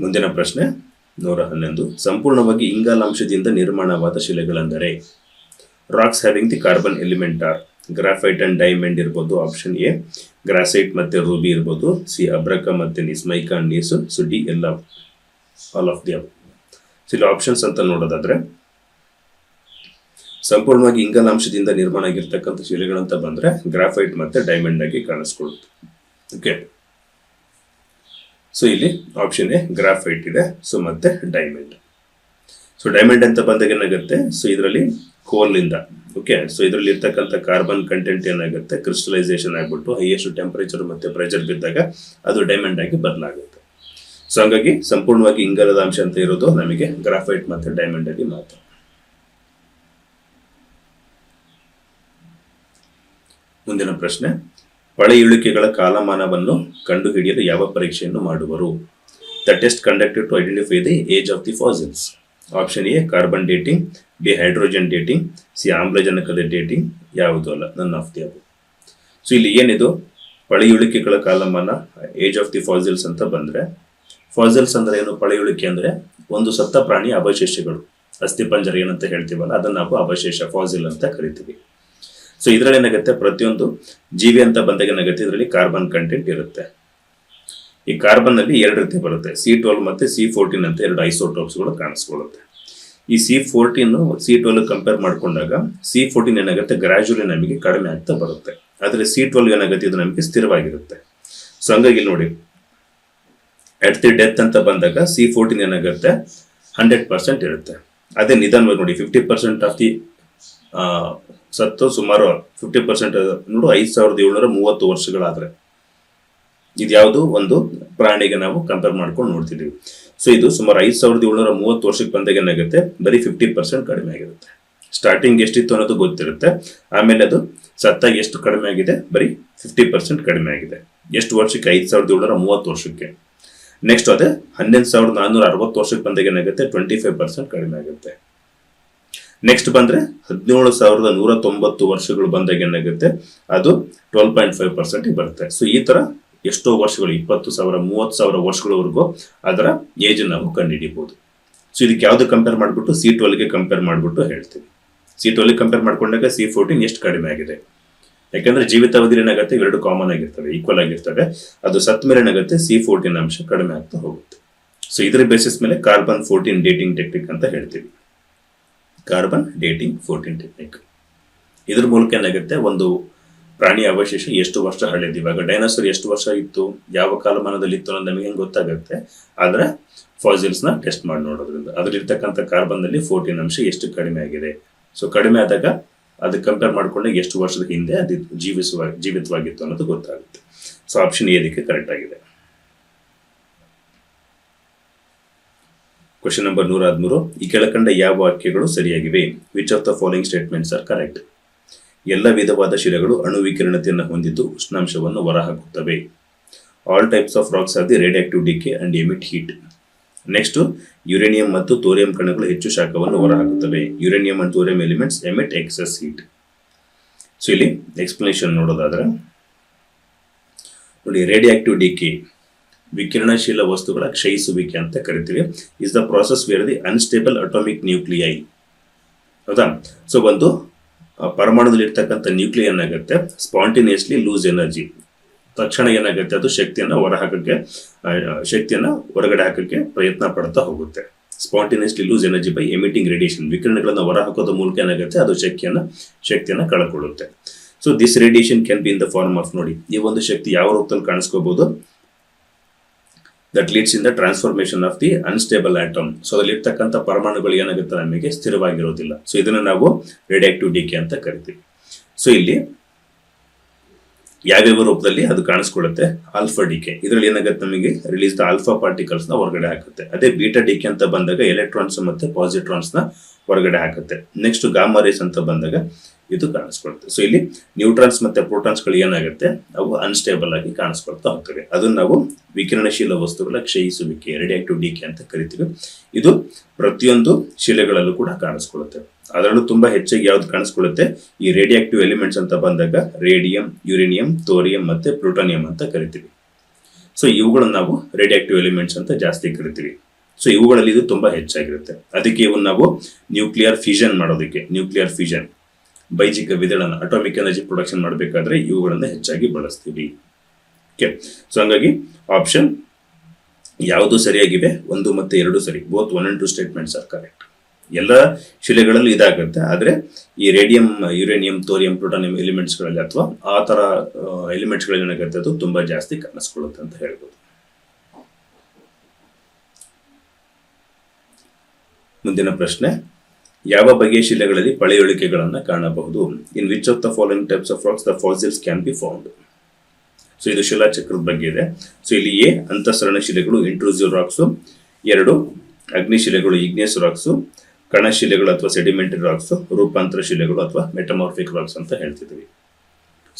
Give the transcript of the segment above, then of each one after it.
ಮುಂದಿನ ಪ್ರಶ್ನೆ 111. ಸಂಪೂರ್ಣವಾಗಿ ಇಂಗಾಲಾಂಶದಿಂದ ನಿರ್ಮಾಣವಾದ ಶಿಲೆಗಳೆಂದರೆ rocks having the carbon element are graphite and diamond ಇರ್ಬೋದು, ಆಪ್ಷನ್ ಎ ಗ್ರಾಸೈಟ್ ಮತ್ತೆ ರೂಬಿ ಇರ್ಬೋದು, ಸಿ ಅಬ್ರಕ ಮತ್ತೆ gneiss mica and gneiss, so D ಎಲ್ಲ all of the above. So ಇಲ್ಲಿ ಆಪ್ಷನ್ಸ್ ಅಂತ ನೋಡೋದಾದ್ರೆ ಸಂಪೂರ್ಣವಾಗಿ ಇಂಗಾಲಾಂಶದಿಂದ ನಿರ್ಮಾಣ ಆಗಿರ್ತಕ್ಕಂಥ ಶಿಲೆಗಳಂತ ಬಂದ್ರೆ ಗ್ರಾಫೈಟ್ ಮತ್ತೆ ಡೈಮಂಡ್ ಆಗಿ ಕಾಣಿಸ್ಕೊಳ್ಳುತ್ತೆ. ಓಕೆ, ಸೊ ಇಲ್ಲಿ ಆಪ್ಷನ್ ಎ ಗ್ರಾಫೈಟ್ ಇದೆ, ಸೊ ಮತ್ತೆ ಡೈಮಂಡ್. ಸೊ ಡೈಮಂಡ್ ಅಂತ ಬಂದಾಗ ಏನಾಗುತ್ತೆ, ಸೊ ಇದರಲ್ಲಿ ಕೋಲ್ನಿಂದ ಓಕೆ, ಸೊ ಇದರಲ್ಲಿ ಇರ್ತಕ್ಕಂಥ ಕಾರ್ಬನ್ ಕಂಟೆಂಟ್ ಏನಾಗುತ್ತೆ ಕ್ರಿಸ್ಟಲೈಸೇಷನ್ ಆಗ್ಬಿಟ್ಟು ಹೈಯೆಸ್ಟ್ ಟೆಂಪರೇಚರ್ ಮತ್ತೆ ಪ್ರೆಷರ್ ಬಿದ್ದಾಗ ಅದು ಡೈಮಂಡ್ ಆಗಿ ಬದಲಾಗುತ್ತೆ. ಸೊ ಹಾಗಾಗಿ ಸಂಪೂರ್ಣವಾಗಿ ಇಂಗಾಲದ ಅಂಶ ಅಂತ ಇರೋದು ನಮಗೆ ಗ್ರಾಫೈಟ್ ಮತ್ತೆ ಡೈಮಂಡ್ ಆಗಿ ಮಾತ್ರ. ಮುಂದಿನ ಪ್ರಶ್ನೆ, ಪಳೆಯುಳಿಕೆಗಳ ಕಾಲಮಾನವನ್ನು ಕಂಡುಹಿಡಿಯಲು ಯಾವ ಪರೀಕ್ಷೆಯನ್ನು ಮಾಡುವರು? The test conducted to identify the age of the fossils. Option A carbon dating, B hydrogen dating, C ಆಮ್ಲಜನಕದ ಡೇಟಿಂಗ್, ಯಾವುದು ಅಲ್ಲ, none of the above. So ಇಲ್ಲಿ ಏನಿದು ಪಳೆಯುಳಿಕೆಗಳ ಕಾಲಮಾನ ಏಜ್ ಆಫ್ ದಿ ಫಾಸಿಲ್ಸ್ ಅಂತ ಬಂದ್ರೆ, ಫಾಸಿಲ್ಸ್ ಅಂದ್ರೆ ಏನು? ಪಳೆಯುಳಿಕೆ ಅಂದ್ರೆ ಒಂದು ಸತ್ತ ಪ್ರಾಣಿ ಅವಶೇಷಗಳು, ಅಸ್ಥಿಪಂಜರ ಏನಂತ ಹೇಳ್ತೀವಲ್ಲ ಅದನ್ನ ನಾವು ಅವಶೇಷ ಫಾಸಿಲ್ ಅಂತ ಕರಿತೀವಿ. ಸೊ ಇದರಲ್ಲಿ ಏನಾಗುತ್ತೆ, ಪ್ರತಿಯೊಂದು ಜೀವಿ ಅಂತ ಬಂದಾಗ ಏನಾಗುತ್ತೆ, ಇದರಲ್ಲಿ ಕಾರ್ಬನ್ ಕಂಟೆಂಟ್ ಇರುತ್ತೆ. ಈ ಕಾರ್ಬನ್ ಅಲ್ಲಿ ಎರಡು ರೀತಿ ಬರುತ್ತೆ, C12 ಮತ್ತೆ C14 ಅಂತ ಎರಡು ಐಸೋಟೋಪ್ಸ್ಗಳು ಕಾಣಿಸ್ಕೊಳ್ಳುತ್ತೆ. ಈ C14 C12 ಕಂಪೇರ್ ಮಾಡ್ಕೊಂಡಾಗ C14 ಏನಾಗುತ್ತೆ ಗ್ರಾಜುಯಲಿ ನಮಗೆ ಕಡಿಮೆ ಆಗ್ತಾ ಬರುತ್ತೆ, ಆದ್ರೆ C12 ಏನಾಗುತ್ತೆ ಇದು ನಮಗೆ ಸ್ಥಿರವಾಗಿರುತ್ತೆ. ಸೊ ಹಂಗಾಗಿ ನೋಡಿ ಅಟ್ ದಿ ಡೆತ್ ಅಂತ ಬಂದಾಗ C14 ಏನಾಗುತ್ತೆ 100% ಇರುತ್ತೆ. ಅದೇ ನಿಧಾನವಾಗಿ ನೋಡಿ 50% ಆಫ್ ದಿ ಸತ್ತು ಸುಮಾರು 50% ನೋಡು 5730 ವರ್ಷಗಳಾದ್ರೆ ಇದು ಯಾವುದು ಒಂದು ಪ್ರಾಣಿಗೆ ನಾವು ಕಂಪೇರ್ ಮಾಡ್ಕೊಂಡು ನೋಡ್ತಿದ್ದೀವಿ. ಸೊ ಇದು ಸುಮಾರು 5730 ವರ್ಷಕ್ಕೆ ಬಂದಾಗ ಏನಾಗುತ್ತೆ ಬರೀ 50% ಕಡಿಮೆ ಆಗಿರುತ್ತೆ. ಸ್ಟಾರ್ಟಿಂಗ್ ಎಷ್ಟಿತ್ತು ಅನ್ನೋದು ಗೊತ್ತಿರುತ್ತೆ, ಆಮೇಲೆ ಅದು ಸತ್ತಾಗ ಎಷ್ಟು ಕಡಿಮೆ ಆಗಿದೆ, ಬರೀ 50% ಕಡಿಮೆ ಆಗಿದೆ. ಎಷ್ಟು ವರ್ಷಕ್ಕೆ? 5730 ವರ್ಷಕ್ಕೆ. ನೆಕ್ಸ್ಟ್ ಅದೇ 11460 ವರ್ಷಕ್ಕೆ ಬಂದಾಗ ಏನಾಗುತ್ತೆ 25% ಕಡಿಮೆ ಆಗುತ್ತೆ. ನೆಕ್ಸ್ಟ್ ಬಂದ್ರೆ 17190 ವರ್ಷಗಳು ಬಂದಾಗ ಏನಾಗುತ್ತೆ ಅದು 12.5% ಬರುತ್ತೆ. ಸೊ ಈ ತರ ಎಷ್ಟೋ ವರ್ಷಗಳು 20,000 30,000 ವರ್ಷಗಳವರೆಗೂ ಅದರ ಏಜ್ ನಾವು ಕಂಡುಹಿಡಿಯಬಹುದು. ಸೊ ಇದಕ್ಕೆ ಯಾವ್ದು ಕಂಪೇರ್ ಮಾಡ್ಬಿಟ್ಟು C12 ಗೆ ಕಂಪೇರ್ ಮಾಡ್ಬಿಟ್ಟು ಹೇಳ್ತೀವಿ. C12 ಕಂಪೇರ್ ಮಾಡ್ಕೊಂಡಾಗ C14 ಎಷ್ಟು ಕಡಿಮೆ ಆಗಿದೆ, ಯಾಕಂದ್ರೆ ಜೀವಿತಾವಧಿ ಏನಾಗುತ್ತೆ ಇವೆರಡು ಕಾಮನ್ ಆಗಿರ್ತವೆ, ಈಕ್ವಲ್ ಆಗಿರ್ತವೆ. ಅದು ಸತ್ತ ಮೇಲೆ ಏನಾಗುತ್ತೆ C14 ಅಂಶ ಕಡಿಮೆ ಆಗ್ತಾ ಹೋಗುತ್ತೆ. ಸೊ ಇದರ ಬೇಸಿಸ್ ಮೇಲೆ ಕಾರ್ಬನ್ 14 ಡೇಟಿಂಗ್ ಟೆಕ್ನಿಕ್ ಅಂತ ಹೇಳ್ತೀವಿ. Carbon dating 14 technique. ಇದ್ರ ಮೂಲಕ ಏನಾಗುತ್ತೆ ಒಂದು ಪ್ರಾಣಿ ಅವಶೇಷ ಎಷ್ಟು ವರ್ಷ ಹಳೆಯದು, ಇವಾಗ ಡೈನೋಸರ್ ಎಷ್ಟು ವರ್ಷ ಇತ್ತು, ಯಾವ ಕಾಲಮಾನದಲ್ಲಿ ಇತ್ತು ಅನ್ನೋದು ನಮಗೆ ಹೆಂಗೆ ಗೊತ್ತಾಗುತ್ತೆ, ಆದ್ರೆ ಫಾಸಿಲ್ಸ್ ನ ಟೆಸ್ಟ್ ಮಾಡಿ ನೋಡೋದ್ರಿಂದ ಅದ್ರಲ್ಲಿರ್ತಕ್ಕಂಥ ಕಾರ್ಬನ್ ನಲ್ಲಿ 14 ಅಂಶ ಎಷ್ಟು ಕಡಿಮೆ ಆಗಿದೆ. ಸೊ ಕಡಿಮೆ ಆದಾಗ ಅದಕ್ಕೆ ಕಂಪೇರ್ ಮಾಡ್ಕೊಂಡಾಗ ಎಷ್ಟು ವರ್ಷದ ಹಿಂದೆ ಅದು ಜೀವಿತವಾಗಿತ್ತು ಅನ್ನೋದು ಗೊತ್ತಾಗುತ್ತೆ. ಸೊ ಆಪ್ಷನ್ ಎ ಅದಕ್ಕೆ ಕರೆಕ್ಟ್ ಆಗಿದೆ. Question number 113. ಈ ಕೆಳಕಂಡ ಯಾವ ವಾಕ್ಯಗಳು ಸರಿಯಾಗಿವೆ? Which of the following statements are correct? ಎಲ್ಲ ವಿಧವಾದ ಶಿಲೆಗಳು ಅಣು ವಿಕಿರಣತೆಯನ್ನು ಹೊಂದಿದ್ದು ಉಷ್ಣಾಂಶವನ್ನು ಹೊರಹಾಕುತ್ತವೆ. All types of rocks are the radioactive decay and emit heat. Next, uranium ಮತ್ತು ಥೋರಿಯಂ ಕಣಗಳು ಹೆಚ್ಚು ಶಾಖವನ್ನು ಹೊರಹಾಕುತ್ತವೆ. Uranium and thorium elements emit excess heat. So ಇಲ್ಲಿ ಎಕ್ಸ್ಪ್ಲನೇಷನ್ ನೋಡೋದಾದ್ರೆ ನೋಡಿ, ರೇಡಿಯಾಕ್ಟಿವ್ ಡಿಕೆ ವಿಕಿರಣಶೀಲ ವಸ್ತುಗಳ ಕ್ಷಯಿಸುವಿಕೆ ಅಂತ ಕರಿತೀವಿ. Is the process where the unstable atomic nuclei. ಹೌದಾ? ಸೊ ಒಂದು ಪರಮಾಣುದಲ್ಲಿ ಇರ್ತಕ್ಕಂಥ ನ್ಯೂಕ್ಲಿಯೈ ಏನಾಗುತ್ತೆ ಸ್ಪಾಂಟೇನಿಯಸ್ಲಿ ಲೂಸ್ ಎನರ್ಜಿ, ತಕ್ಷಣ ಏನಾಗುತ್ತೆ ಅದು ಶಕ್ತಿಯನ್ನು ಹೊರಗಡೆ ಹಾಕಕ್ಕೆ ಪ್ರಯತ್ನ ಪಡ್ತಾ ಹೋಗುತ್ತೆ. Spontaneously lose energy by emitting radiation. ವಿಕಿರಣಗಳನ್ನು ಹೊರಹಾಕೋದ ಮೂಲಕ ಏನಾಗುತ್ತೆ ಅದು ಶಕ್ತಿಯನ್ನು ಕಳ್ಕೊಳ್ಳುತ್ತೆ. So this radiation can be in the form of, ನೋಡಿ ಈ ಒಂದು ಶಕ್ತಿ ಯಾವ ರೂಪದಲ್ಲಿ ಕಾಣಿಸ್ಕೋಬಹುದು, that leads in the transformation of the unstable atom. So ಅದ್ರಲ್ಲಿ ಇರ್ತಕ್ಕಂಥ ಪರಮಾಣುಗಳು ಏನಾಗುತ್ತೆ ನಮಗೆ ಸ್ಥಿರವಾಗಿರೋದಿಲ್ಲ. ಸೊ ಇದನ್ನ ನಾವು ರೇಡಿಯಾಕ್ಟಿವ್ ಡಿಕೆ ಅಂತ ಕರಿತೀವಿ. ಸೊ ಇಲ್ಲಿ ಯಾವ್ಯಾವ ರೂಪದಲ್ಲಿ ಅದು ಕಾಣಿಸ್ಕೊಳ್ಳುತ್ತೆ? ಆಲ್ಫಾ ಡಿಕೆ, ಇದರಲ್ಲಿ ಏನಾಗುತ್ತೆ ನಮಗೆ ರಿಲೀಸ್ ದ ಆಲ್ಫಾ ಪಾರ್ಟಿಕಲ್ಸ್ ನ ಹೊರಗಡೆ ಹಾಕುತ್ತೆ. ಅದೇ ಬೀಟಾ ಡಿಕೆ ಅಂತ ಬಂದಾಗ ಎಲೆಕ್ಟ್ರಾನ್ಸ್ ಮತ್ತೆ ಪಾಸಿಟ್ರಾನ್ಸ್ ನ ಹೊರಗಡೆ ಹಾಕುತ್ತೆ. ನೆಕ್ಸ್ಟ್ ಗಾಮಾ ರೇಸ್ ಅಂತ ಬಂದಾಗ ಇದು ಕಾಣಿಸ್ಕೊಳುತ್ತೆ. ಸೊ ಇಲ್ಲಿ ನ್ಯೂಟ್ರಾನ್ಸ್ ಮತ್ತೆ ಪ್ರೋಟಾನ್ಸ್ ಗಳು ಏನಾಗುತ್ತೆ ಅವು ಅನ್ಸ್ಟೇಬಲ್ ಆಗಿ ಕಾಣಿಸ್ಕೊಳ್ತಾ ಹೋಗ್ತವೆ. ಅದನ್ನ ನಾವು ವಿಕಿರಣಶೀಲ ವಸ್ತುಗಳ ಕ್ಷಯಿಸುವಿಕೆ ರೇಡಿಯಾಕ್ಟಿವ್ ಡಿಕೆ ಅಂತ ಕರಿತೀವಿ. ಇದು ಪ್ರತಿಯೊಂದು ಶಿಲೆಗಳಲ್ಲೂ ಕೂಡ ಕಾಣಿಸ್ಕೊಳ್ಳುತ್ತೆ. ಅದರಲ್ಲೂ ತುಂಬಾ ಹೆಚ್ಚಾಗಿ ಯಾವ್ದು ಕಾಣಿಸ್ಕೊಳ್ಳುತ್ತೆ, ಈ ರೇಡಿಯಾಕ್ಟಿವ್ ಎಲಿಮೆಂಟ್ಸ್ ಅಂತ ಬಂದಾಗ ರೇಡಿಯಂ, ಯುರೇನಿಯಂ, ಥೋರಿಯಂ ಮತ್ತೆ ಪ್ಲೂಟೋನಿಯಂ ಅಂತ ಕರಿತೀವಿ. ಸೊ ಇವುಗಳನ್ನು ನಾವು ರೇಡಿಯೋ ಆಕ್ಟಿವ್ ಎಲಿಮೆಂಟ್ಸ್ ಅಂತ ಜಾಸ್ತಿ ಕರಿತೀವಿ. ಸೊ ಇವುಗಳಲ್ಲಿ ಇದು ತುಂಬಾ ಹೆಚ್ಚಾಗಿರುತ್ತೆ. ಅದಕ್ಕೆ ಇವನ್ನ ನಾವು ನ್ಯೂಕ್ಲಿಯರ್ ಫ್ಯೂಷನ್ ಮಾಡೋದಕ್ಕೆ, ನ್ಯೂಕ್ಲಿಯರ್ ಫ್ಯೂಷನ್ ಬೈಜಿಕ ವಿದಳನ ಅಟಾಮಿಕ್ ಎನರ್ಜಿ ಪ್ರೊಡಕ್ಷನ್ ಮಾಡಬೇಕಾದ್ರೆ ಇವುಗಳನ್ನ ಹೆಚ್ಚಾಗಿ ಬಳಸ್ತೀವಿ. ಓಕೆ, ಸೊ ಹಂಗಾಗಿ ಆಪ್ಷನ್ ಯಾವುದು ಸರಿಯಾಗಿವೆ, 1 ಮತ್ತು 2 ಸರಿ. Both 1 and 2 statements are correct. ಎಲ್ಲ ಶಿಲೆಗಳಲ್ಲೂ ಇದಾಗುತ್ತೆ, ಆದರೆ ಈ ರೇಡಿಯಂ, ಯುರೇನಿಯಂ, ಥೋರಿಯಂ, ಪ್ಲೂಟೋನಿಯಂ ಎಲಿಮೆಂಟ್ಸ್ಗಳಲ್ಲಿ ಅಥವಾ ಆ ಥರ ಎಲಿಮೆಂಟ್ಸ್ಗಳಲ್ಲಿ ಏನಾಗುತ್ತೆ ಅದು ತುಂಬ ಜಾಸ್ತಿ ಕಾಣಿಸ್ಕೊಳ್ಳುತ್ತೆ ಅಂತ ಹೇಳ್ಬೋದು. ಮುಂದಿನ ಪ್ರಶ್ನೆ, ಯಾವ ಬಗೆಯ ಶಿಲೆಗಳಲ್ಲಿ ಪಳೆಯುಳಿಕೆಗಳನ್ನು ಕಾಣಬಹುದು? In which of the following types of racks the fossils can be found? So ಇದು ಶಿಲಾಚಕ್ರದ ಬಗ್ಗೆ ಇದೆ. ಸೊ ಇಲ್ಲಿ ಎ ಅಂತಃಸರಣ ಶಿಲೆಗಳು ಇಂಟ್ರೂಸಿವ್ ರಾಕ್ಸು, 2 ಅಗ್ನಿಶಿಲೆಗಳು ಇಗ್ನಿಯಸ್ ರಾಕ್ಸು, ಕಣಶಿಲೆಗಳು ಅಥವಾ ಸೆಡಿಮೆಂಟರಿ ರಾಕ್ಸು, ರೂಪಾಂತರ ಶಿಲೆಗಳು ಅಥವಾ ಮೆಟಮಾರ್ಫಿಕ್ ರಾಕ್ಸ್ ಅಂತ ಹೇಳ್ತಿದ್ವಿ.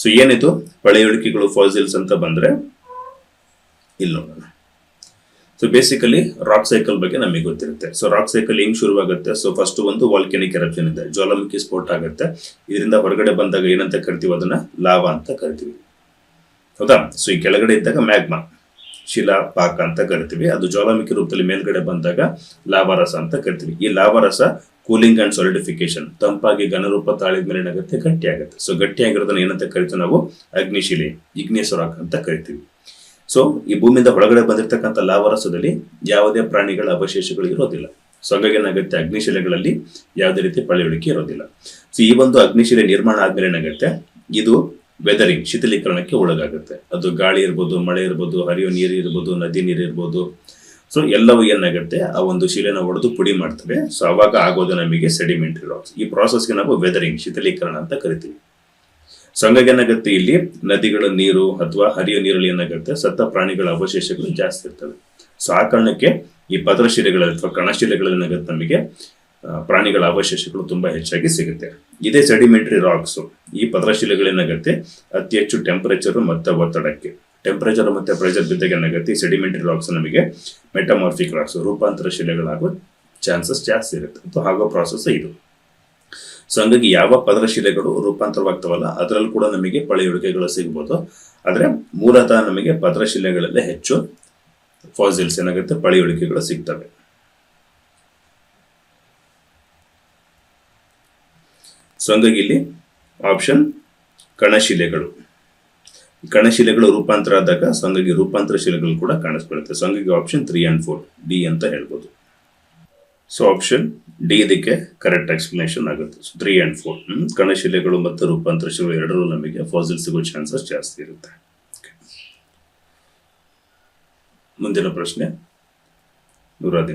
ಸೊ ಏನಿದು ಪಳೆಯುಳಿಕೆಗಳು ಫಾಸಿಲ್ಸ್ ಅಂತ ಬಂದ್ರೆ ಇಲ್ಲಿ ನೋಡೋಣ. ಸೊ ಬೇಸಿಕಲಿ ರಾಕ್ ಸೈಕಲ್ ಬಗ್ಗೆ ನಮಗೆ ಗೊತ್ತಿರುತ್ತೆ. ಸೊ ರಾಕ್ ಸೈಕಲ್ ಹೆಂಗ್ ಶುರುವಾಗುತ್ತೆ? ಸೊ ಫಸ್ಟ್ ಒಂದು ವಾಲ್ಕೆನಿಕ್ ಎರಪ್ಷನ್ ಇದೆ, ಜ್ವಾಲಾಮುಖಿ ಸ್ಫೋಟ ಆಗುತ್ತೆ. ಇದರಿಂದ ಹೊರಗಡೆ ಬಂದಾಗ ಏನಂತ ಕರಿತೀವಿ? ಅದನ್ನ ಲಾವಾ ಅಂತ ಕರಿತೀವಿ, ಹೌದಾ? ಸೊ ಈ ಕೆಳಗಡೆ ಇದ್ದಾಗ ಮ್ಯಾಗ್ಮಾ, ಶಿಲಾ ಪಾಕ ಅಂತ ಕರಿತೀವಿ. ಅದು ಜ್ವಾಲಾಮುಖಿ ರೂಪದಲ್ಲಿ ಮೇಲ್ಗಡೆ ಬಂದಾಗ ಲಾವಾರಸ ಅಂತ ಕರಿತೀವಿ. ಈ ಲಾವಾರಸ ಕೂಲಿಂಗ್ ಅಂಡ್ ಸಾಲಿಡಿಫಿಕೇಶನ್, ತಂಪಾಗಿ ಘನರೂಪ ತಾಳಿದ ಮೇಲೆ ಏನಾಗುತ್ತೆ? ಗಟ್ಟಿ ಆಗುತ್ತೆ. ಸೊ ಗಟ್ಟಿಯಾಗಿರೋದನ್ನ ಏನಂತ ಕರಿತೀವಿ ನಾವು? ಅಗ್ನಿಶಿಲೆ, ಇಗ್ನಿಯಸ್ ರಾಕ್ ಅಂತ ಕರಿತೀವಿ. ಸೊ ಈ ಭೂಮಿಯಿಂದ ಒಳಗಡೆ ಬಂದಿರತಕ್ಕಂಥ ಲಾವಾರಸದಲ್ಲಿ ಯಾವುದೇ ಪ್ರಾಣಿಗಳ ಅವಶೇಷಗಳು ಇರೋದಿಲ್ಲ. ಸೊ ಹಾಗಾಗಿ ಏನಾಗುತ್ತೆ? ಅಗ್ನಿಶಿಲೆಗಳಲ್ಲಿ ಯಾವುದೇ ರೀತಿ ಪಳೆಯುಳಿಕೆ ಇರೋದಿಲ್ಲ. ಸೊ ಈ ಒಂದು ಅಗ್ನಿಶಿಲೆ ನಿರ್ಮಾಣ ಆದ್ಮೇಲೆ ಏನಾಗುತ್ತೆ? ಇದು ವೆದರಿಂಗ್, ಶಿಥಿಲೀಕರಣಕ್ಕೆ ಒಳಗಾಗುತ್ತೆ. ಅದು ಗಾಳಿ ಇರ್ಬೋದು, ಮಳೆ ಇರ್ಬೋದು, ಹರಿಯೋ ನೀರು ಇರ್ಬೋದು, ನದಿ ನೀರು ಇರ್ಬೋದು. ಸೊ ಎಲ್ಲವೂ ಏನಾಗುತ್ತೆ? ಆ ಒಂದು ಶಿಲೆನ ಒಡೆದು ಪುಡಿ ಮಾಡ್ತವೆ. ಸೊ ಅವಾಗ ಆಗೋದು ನಮಗೆ ಸೆಡಿಮೆಂಟರಿ ರಾಕ್ಸ್. ಈ ಪ್ರಾಸೆಸ್ಗೆ ನಾವು ವೆದರಿಂಗ್, ಶಿಥಿಲೀಕರಣ ಅಂತ ಕರಿತೀವಿ. ಸೊ ಹಂಗಾಗಿ ಏನಾಗುತ್ತೆ? ಇಲ್ಲಿ ನದಿಗಳ ನೀರು ಅಥವಾ ಹರಿಯೋ ನೀರಲ್ಲಿ ಏನಾಗುತ್ತೆ? ಸತ್ತ ಪ್ರಾಣಿಗಳ ಅವಶೇಷಗಳು ಜಾಸ್ತಿ ಇರ್ತವೆ. ಸೊ ಆ ಕಾರಣಕ್ಕೆ ಈ ಪದರಶಿಲೆಗಳಲ್ಲಿ ಅಥವಾ ಕಣಶಿಲೆಗಳಲ್ಲಿ ಏನಾಗುತ್ತೆ? ನಮಗೆ ಪ್ರಾಣಿಗಳ ಅವಶೇಷಗಳು ತುಂಬಾ ಹೆಚ್ಚಾಗಿ ಸಿಗುತ್ತೆ. ಇದೇ ಸೆಡಿಮೆಂಟರಿ ರಾಕ್ಸ್. ಈ ಪದರಶಿಲೆಗಳೇನಾಗುತ್ತೆ? ಅತಿ ಹೆಚ್ಚು ಟೆಂಪರೇಚರ್ ಮತ್ತು ಒತ್ತಡಕ್ಕೆ, ಟೆಂಪರೇಚರ್ ಮತ್ತೆ ಪ್ರೆಷರ್ ಬಿದ್ದಾಗ ಏನಾಗುತ್ತೆ? ಈ ಸೆಡಿಮೆಂಟರಿ ರಾಕ್ಸ್ ನಮಗೆ ಮೆಟಮಾರ್ಫಿಕ್ ರಾಕ್ಸ್, ರೂಪಾಂತರ ಶಿಲೆಗಳಾಗೋ ಚಾನ್ಸಸ್ ಜಾಸ್ತಿ ಇರುತ್ತೆ. ಅಥವಾ ಆಗೋ ಪ್ರಾಸೆಸ್ ಇದು. ಸೊ ಹಂಗಾಗಿ ಯಾವ ಪದರಶಿಲೆಗಳು ರೂಪಾಂತರವಾಗ್ತವಲ್ಲ ಅದರಲ್ಲಿ ಕೂಡ ನಮಗೆ ಪಳೆಯುಳಿಕೆಗಳು ಸಿಗ್ಬೋದು. ಆದ್ರೆ ಮೂಲತಃ ನಮಗೆ ಪದರಶಿಲೆಗಳಲ್ಲೇ ಹೆಚ್ಚು ಫಾಸಿಲ್ಸ್ ಏನಾಗುತ್ತೆ? ಪಳೆಯುಳಿಕೆಗಳು ಸಿಗ್ತವೆ. ಸೊ ಹಂಗಾಗಿ ಇಲ್ಲಿ ಆಪ್ಷನ್ ಕಣಶಿಲೆಗಳು, ಕಣಶಿಲೆಗಳು ರೂಪಾಂತರ ಆದಾಗ ಸೊ ಹಂಗಾಗಿ ರೂಪಾಂತರ ಶಿಲೆಗಳು ಕೂಡ ಕಾಣಿಸ್ಕೊಳ್ಳುತ್ತೆ. ಸೊ ಹಂಗಾಗಿ ಆಪ್ಷನ್ 3 and 4 ಡಿ ಅಂತ ಹೇಳ್ಬೋದು. ಸೊ ಆಪ್ಷನ್ ಡಿ ಇದಕ್ಕೆ ಕರೆಕ್ಟ್ ಎಕ್ಸ್ಪ್ಲನೇಷನ್ ಆಗುತ್ತೆ. ಸೊ 3 and 4 ಕಣಶಿಲೆಗಳು ಮತ್ತು ರೂಪಾಂತರ ಶಿಲೆಗಳು ಎರಡರೂ ನಮಗೆ ಫಾಸಿಲ್ ಸಿಗೋ ಚಾನ್ಸಸ್ ಜಾಸ್ತಿ ಇರುತ್ತೆ. ಮುಂದಿನ ಪ್ರಶ್ನೆ, 100.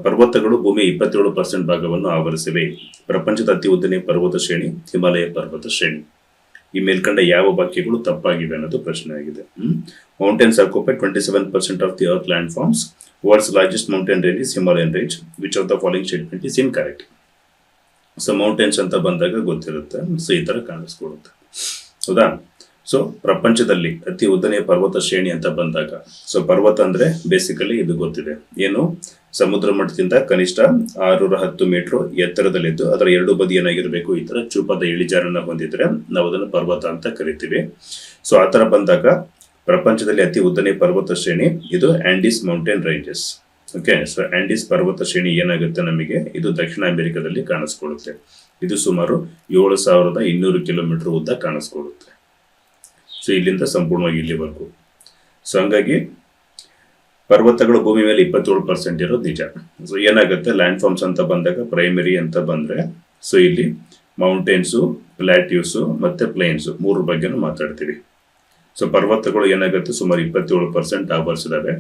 ಪರ್ವತಗಳು ಭೂಮಿಯ 27% ಭಾಗವನ್ನು ಆವರಿಸಿವೆ. ಪ್ರಪಂಚದ ಅತಿ ಉದ್ದನೆಯ ಪರ್ವತ ಶ್ರೇಣಿ ಹಿಮಾಲಯ ಪರ್ವತ ಶ್ರೇಣಿ. ಈ ಮೇಲ್ಕಂಡ ಯಾವ ವಾಕ್ಯಗಳು ತಪ್ಪಾಗಿವೆ ಅನ್ನೋದು ಪ್ರಶ್ನೆ ಆಗಿದೆ. Mountains occupy 27% of the earth land forms. World's largest mountain range is Himalayan range. Which of the following statement is incorrect? So mountains ಅಂತ ಬಂದಾಗ ಗೊತ್ತಿರುತ್ತೆ. ಸೊ ಈ ತರ ಕಾಣಿಸ್ಕೊಡುತ್ತೆ, ಹೌದಾ? ಸೊ ಪ್ರಪಂಚದಲ್ಲಿ ಅತಿ ಉದ್ದನೆಯ ಪರ್ವತ ಶ್ರೇಣಿ ಅಂತ ಬಂದಾಗ, ಸೊ ಪರ್ವತ ಅಂದ್ರೆ ಬೇಸಿಕಲಿ ಇದು ಗೊತ್ತಿದೆ ಏನು? ಸಮುದ್ರ ಮಟ್ಟದಿಂದ ಕನಿಷ್ಠ 610 ಮೀಟರ್ ಎತ್ತರದಲ್ಲಿದ್ದು ಅದರ 2 ಬದಿ ಏನಾಗಿರ್ಬೇಕು? ಈ ತರ ಚೂಪಾದ ಇಳಿಜಾರನ್ನ ಹೊಂದಿದ್ರೆ ನಾವು ಅದನ್ನು ಪರ್ವತ ಅಂತ ಕರಿತೀವಿ. ಸೊ ಆ ತರ ಬಂದಾಗ ಪ್ರಪಂಚದಲ್ಲಿ ಅತಿ ಉದ್ದನೆಯ ಪರ್ವತ ಶ್ರೇಣಿ ಇದು Andes mountain ranges. Okay, so Andes ಪರ್ವತ ಶ್ರೇಣಿ ಏನಾಗುತ್ತೆ ನಮಗೆ? ಇದು ದಕ್ಷಿಣ ಅಮೆರಿಕದಲ್ಲಿ ಕಾಣಿಸ್ಕೊಳ್ಳುತ್ತೆ. ಇದು ಸುಮಾರು 7200 ಕಿಲೋಮೀಟರ್ ಉದ್ದ ಕಾಣಿಸ್ಕೊಳ್ಳುತ್ತೆ. ಸೊ ಇಲ್ಲಿಂದ ಸಂಪೂರ್ಣವಾಗಿ ಇಲ್ಲಿವರೆಗೂ. ಸೊ ಹಂಗಾಗಿ ಪರ್ವತಗಳು ಭೂಮಿ ಮೇಲೆ 27% ಇರೋದು ನಿಜ. ಸೊ ಏನಾಗುತ್ತೆ? ಲ್ಯಾಂಡ್ ಫಾರ್ಮ್ಸ್ ಅಂತ ಬಂದಾಗ ಪ್ರೈಮರಿ ಅಂತ ಬಂದ್ರೆ ಸೊ ಇಲ್ಲಿ ಮೌಂಟೇನ್ಸು, ಪ್ಲಾಟ್ಯೂಸು ಮತ್ತೆ ಪ್ಲೇನ್ಸು 3 ಬಗ್ಗೆನೂ ಮಾತಾಡ್ತೀವಿ. ಸೊ ಪರ್ವತಗಳು ಏನಾಗುತ್ತೆ? ಸುಮಾರು 27% ಆವರಿಸಿದಾವೆ.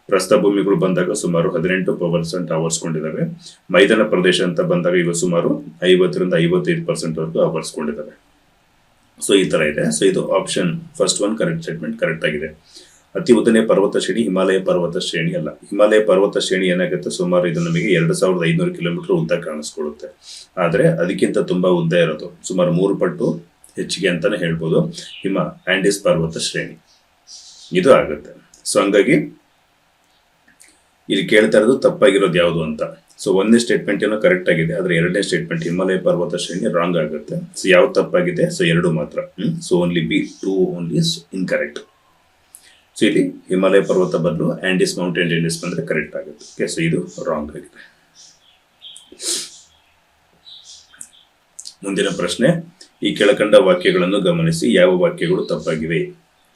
ಪ್ರಸ್ಥಭೂಮಿಗಳು ಬಂದಾಗ ಸುಮಾರು 18% ಆವರಿಸ್ಕೊಂಡಿದ್ದಾವೆ. ಮೈದಾನ ಪ್ರದೇಶ ಅಂತ ಬಂದಾಗ ಇವು ಸುಮಾರು 50ರಿಂದ 55% ವರೆಗೂ ಆವರಿಸ್ಕೊಂಡಿದ್ದಾವೆ. ಸೊ ಈ ತರ ಇದೆ. ಸೊ ಇದು option first one correct statement, correct ಆಗಿದೆ. ಅತಿ ಉದ್ದನೆಯ ಪರ್ವತ ಶ್ರೇಣಿ ಹಿಮಾಲಯ ಪರ್ವತ ಶ್ರೇಣಿ ಅಲ್ಲ. ಹಿಮಾಲಯ ಪರ್ವತ ಶ್ರೇಣಿ ಏನಾಗುತ್ತೆ? ಸುಮಾರು ಇದು ನಮಗೆ 2500 ಕಿಲೋಮೀಟರ್ ಉದ್ದ ಕಾಣಿಸ್ಕೊಳ್ಳುತ್ತೆ. ಆದ್ರೆ ಅದಕ್ಕಿಂತ ತುಂಬಾ ಉದ್ದ ಇರೋದು ಸುಮಾರು 3 ಪಟ್ಟು ಹೆಚ್ಚಿಗೆ ಅಂತಾನೆ ಹೇಳ್ಬೋದು ಆಂಡೀಸ್ ಪರ್ವತ ಶ್ರೇಣಿ ಇದು ಆಗುತ್ತೆ. ಸೊ ಹಂಗಾಗಿ ಇಲ್ಲಿ ಕೇಳ್ತಾ ಇರೋದು ತಪ್ಪಾಗಿರೋದು ಯಾವುದು ಅಂತ. ಸೊ 1ನೇ ಸ್ಟೇಟ್ಮೆಂಟ್ ಏನೋ ಕರೆಕ್ಟ್ ಆಗಿದೆ, ಆದ್ರೆ 2ನೇ ಸ್ಟೇಟ್ಮೆಂಟ್ ಹಿಮಾಲಯ ಪರ್ವತ ಶ್ರೇಣಿ ರಾಂಗ್ ಆಗುತ್ತೆ. ಸೊ ಯಾವ್ದು ತಪ್ಪಾಗಿದೆ? ಸೊ 2 ಮಾತ್ರ. So only B 2 only is incorrect. So ಇಲ್ಲಿ ಹಿಮಾಲಯ ಪರ್ವತ ಬದಲು ಆಂಡಿಸ್ ಮೌಂಟೇನ್ ರೇಂಜಸ್ ಬಂದರೆ ಕರೆಕ್ಟ್ ಆಗುತ್ತೆ. ಓಕೆ, ಸೊ ಇದು ರಾಂಗ್ ಆಗಿದೆ. ಮುಂದಿನ ಪ್ರಶ್ನೆ, ಈ ಕೆಳಕಂಡ ವಾಕ್ಯಗಳನ್ನು ಗಮನಿಸಿ, ಯಾವ ವಾಕ್ಯಗಳು ತಪ್ಪಾಗಿವೆ?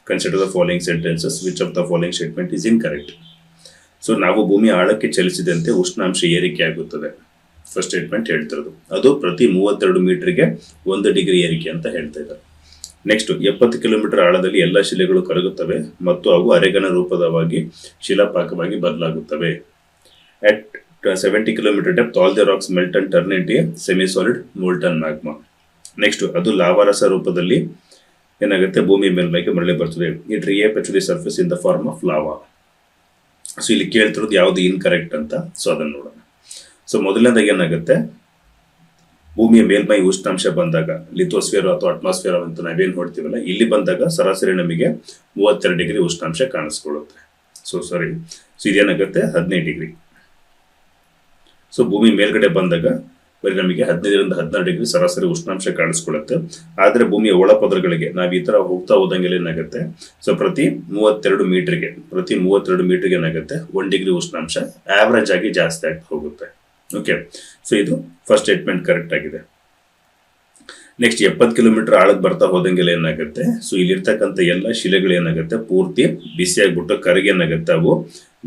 Consider the following sentences, which of the following statement is incorrect? So ನಾವು ಭೂಮಿ ಆಳಕ್ಕೆ ಚಲಿಸಿದಂತೆ ಉಷ್ಣಾಂಶ ಏರಿಕೆ ಆಗುತ್ತದೆ, ಫಸ್ಟ್ ಸ್ಟೇಟ್ಮೆಂಟ್ ಹೇಳ್ತಿರೋದು. ಅದು ಪ್ರತಿ 32 ಮೀಟರ್ಗೆ 1 ಡಿಗ್ರಿ ಏರಿಕೆ ಅಂತ ಹೇಳ್ತಾ ಇದ್ದಾರೆ. ನೆಕ್ಸ್ಟ್, 70 ಕಿಲೋಮೀಟರ್ ಆಳದಲ್ಲಿ ಎಲ್ಲ ಶಿಲೆಗಳು ಕರಗುತ್ತವೆ ಮತ್ತು ಅವು ಅರೆಗನ ರೂಪದವಾಗಿ ಶಿಲಾಪಾಕವಾಗಿ ಬದಲಾಗುತ್ತವೆ. At 70 kilometre depth all the rocks melt and turn into a semi solid molten magma. Next, ಅದು ಲಾವಾರಸ ರೂಪದಲ್ಲಿ ಏನಾಗುತ್ತೆ, ಭೂಮಿ ಮೇಲ್ಮೈಗೆ ಮರಳಿ ಬರ್ತದೆ. It repeats the surface in the form of lava. So ಇಲ್ಲಿ ಕೇಳ್ತಿರೋದು ಯಾವುದು ಇನ್ಕರೆಕ್ಟ್ ಅಂತ, ಸೊ ಅದನ್ನು ನೋಡೋಣ. ಸೊ ಮೊದಲನೇದಾಗಿ ಏನಾಗುತ್ತೆ, ಭೂಮಿಯ ಮೇಲ್ಮೈ ಉಷ್ಣಾಂಶ ಬಂದಾಗ ಲಿಥೋಸ್ಫಿಯರ್ ಅಥವಾ ಅಟ್ಮಾಸ್ಫಿಯರ್ ಅಂತ ನಾವೇನು ನೋಡ್ತೀವಲ್ಲ, ಇಲ್ಲಿ ಬಂದಾಗ ಸರಾಸರಿ ನಮಗೆ 32 ಡಿಗ್ರಿ ಉಷ್ಣಾಂಶ ಕಾಣಿಸ್ಕೊಳ್ಳುತ್ತೆ. ಸೊ ಇದೇನಾಗುತ್ತೆ 15 ಡಿಗ್ರಿ. ಸೊ ಭೂಮಿ ಮೇಲ್ಗಡೆ ಬಂದಾಗ ಬರೀ ನಮಗೆ 15ರಿಂದ 16 ಡಿಗ್ರಿ ಸರಾಸರಿ ಉಷ್ಣಾಂಶ ಕಾಣಿಸ್ಕೊಳ್ಳುತ್ತೆ. ಆದರೆ ಭೂಮಿಯ ಒಳಪದರಗಳಿಗೆ ನಾವು ಈ ಥರ ಹೋಗ್ತಾ ಹೋದಂಗೆಲ್ಲ ಏನಾಗುತ್ತೆ, ಸೊ ಪ್ರತಿ 32 ಮೀಟರ್ಗೆ ಏನಾಗುತ್ತೆ 1 ಡಿಗ್ರಿ ಉಷ್ಣಾಂಶ ಆವರೇಜ್ ಆಗಿ ಜಾಸ್ತಿ ಆಗ್ತಾ ಹೋಗುತ್ತೆ. ಓಕೆ, ಸೊ ಇದು ಫಸ್ಟ್ ಸ್ಟೇಟ್ಮೆಂಟ್ ಕರೆಕ್ಟ್ ಆಗಿದೆ. ನೆಕ್ಸ್ಟ್, 70 ಕಿಲೋಮೀಟರ್ ಆಳಕ್ಕೆ ಬರ್ತಾ ಹೋದಂಗೆಲ್ಲ ಏನಾಗುತ್ತೆ, ಸೊ ಇಲ್ಲಿರ್ತಕ್ಕಂಥ ಎಲ್ಲ ಶಿಲೆಗಳು ಏನಾಗುತ್ತೆ ಪೂರ್ತಿ ಬಿಸಿ ಆಗ್ಬಿಟ್ಟು ಕರಗಿ ಏನಾಗುತ್ತೆ, ಅವು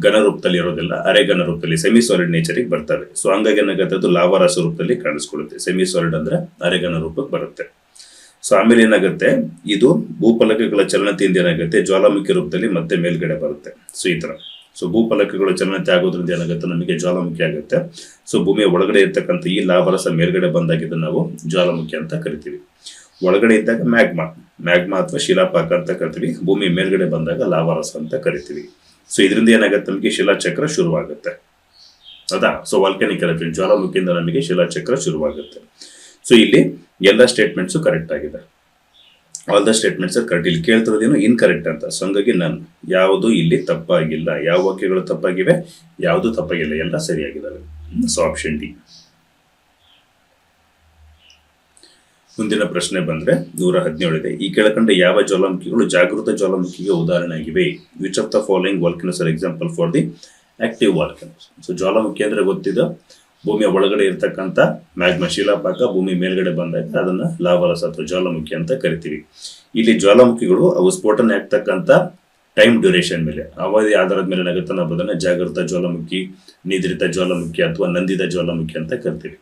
ಘನ ರೂಪದಲ್ಲಿ ಇರೋದಿಲ್ಲ, ಅರೆಘನ ರೂಪದಲ್ಲಿ ಸೆಮಿ ಸಾಲಿಡ್ ನೇಚರಿಗೆ ಬರ್ತವೆ. ಸೊ ಹಂಗಾಗಿ ಏನಾಗುತ್ತೆ, ಅದು ಲಾವಾರಸ ರೂಪದಲ್ಲಿ ಕಾಣಿಸ್ಕೊಳ್ಳುತ್ತೆ. ಸೆಮಿ ಸಾಲಿಡ್ ಅಂದ್ರೆ ಅರೆಘನ ರೂಪಕ್ಕೆ ಬರುತ್ತೆ. ಸೊ ಆಮೇಲೆ ಏನಾಗುತ್ತೆ, ಇದು ಭೂಫಲಕಗಳ ಚಲನತೆಯಿಂದ ಏನಾಗುತ್ತೆ ಜ್ವಾಲಾಮುಖಿ ರೂಪದಲ್ಲಿ ಮತ್ತೆ ಮೇಲ್ಗಡೆ ಬರುತ್ತೆ. ಸೊ ಈ ತರ ಭೂಫಲಕಗಳು ಚಲನತೆ ಆಗೋದ್ರಿಂದ ಏನಾಗುತ್ತೆ, ನಮಗೆ ಜ್ವಾಲಾಮುಖಿ ಆಗುತ್ತೆ. ಸೊ ಭೂಮಿಯ ಒಳಗಡೆ ಇರ್ತಕ್ಕಂಥ ಈ ಲಾವಾರಸ ಮೇಲ್ಗಡೆ ಬಂದಾಗಿದ್ದು ನಾವು ಜ್ವಾಲಾಮುಖಿ ಅಂತ ಕರಿತೀವಿ. ಒಳಗಡೆ ಇದ್ದಾಗ ಮ್ಯಾಗ್ಮಾ ಅಥವಾ ಶಿಲಾಪಾಕ ಅಂತ ಕರಿತೀವಿ. ಭೂಮಿ ಮೇಲ್ಗಡೆ ಬಂದಾಗ ಲಾವಾರಸ ಅಂತ ಕರಿತೀವಿ. ಸೊ ಇದರಿಂದ ಏನಾಗುತ್ತೆ, ನಮಗೆ ಶಿಲಾಚಕ್ರ ಶುರುವಾಗುತ್ತೆ. ಹೌದಾ? ಸೊ ವಾಲ್ಕ್ಯಾನಿಕ್ ಎರಪ್ಷನ್, ಜ್ವಾಲಾಮುಖಿಯಿಂದ ನಮಗೆ ಶಿಲಾಚಕ್ರ ಶುರುವಾಗುತ್ತೆ. ಸೊ ಇಲ್ಲಿ ಎಲ್ಲ ಸ್ಟೇಟ್ಮೆಂಟ್ಸು ಕರೆಕ್ಟ್ ಆಗಿದೆ. All the statements are correct. ಇಲ್ಲಿ ಕೇಳ್ತಿರೋದೇನು ಇನ್ಕರೆಕ್ಟ್ ಅಂತ. ಸೊ ಹಂಗಾಗಿ ನಾನು ಯಾವುದು ಇಲ್ಲಿ ತಪ್ಪಾಗಿಲ್ಲ. ಯಾವ ವಾಕ್ಯಗಳು ತಪ್ಪಾಗಿವೆ, ಯಾವುದು ತಪ್ಪಾಗಿಲ್ಲ, ಎಲ್ಲ ಸರಿಯಾಗಿದ್ದಾವೆ. So option D. ಮುಂದಿನ ಪ್ರಶ್ನೆ ಬಂದ್ರೆ 117 ಇದೆ. ಈ ಕೆಳಕಂಡ ಯಾವ ಜ್ವಾಲಾಮುಖಿಗಳು ಜಾಗೃತ ಜ್ವಾಲಾಮುಖಿಗೆ ಉದಾಹರಣೆ ಆಗಿವೆ? Which of the following volcanoes are example for the active volcanoes? So ಜ್ವಾಲಾಮುಖಿ ಅಂದ್ರೆ ಗೊತ್ತಿದೆ, ಭೂಮಿಯ ಒಳಗಡೆ ಇರ್ತಕ್ಕಂಥ ಮ್ಯಾಗ್ಮಾ ಶಿಲಾಪಾಕ ಭೂಮಿ ಮೇಲ್ಗಡೆ ಬಂದಾಗ ಅದನ್ನ ಲಾವಾರಸ ಅಥವಾ ಜ್ವಾಲಾಮುಖಿ ಅಂತ ಕರಿತೀವಿ. ಇಲ್ಲಿ ಜ್ವಾಲಾಮುಖಿಗಳು ಅವು ಸ್ಫೋಟನೆ ಆಗ್ತಕ್ಕಂಥ ಟೈಮ್ ಡ್ಯೂರೇಷನ್ ಮೇಲೆ, ಅವಧಿ ಆಧಾರದ ಮೇಲೆ ಏನಾಗುತ್ತೆ, ನಾವು ಅದನ್ನ ಜಾಗೃತ ಜ್ವಾಲಾಮುಖಿ, ನಿದ್ರಿತ ಜ್ವಾಲಾಮುಖಿ ಅಥವಾ ನಂದಿತ ಜ್ವಾಲಾಮುಖಿ ಅಂತ ಕರಿತೀವಿ.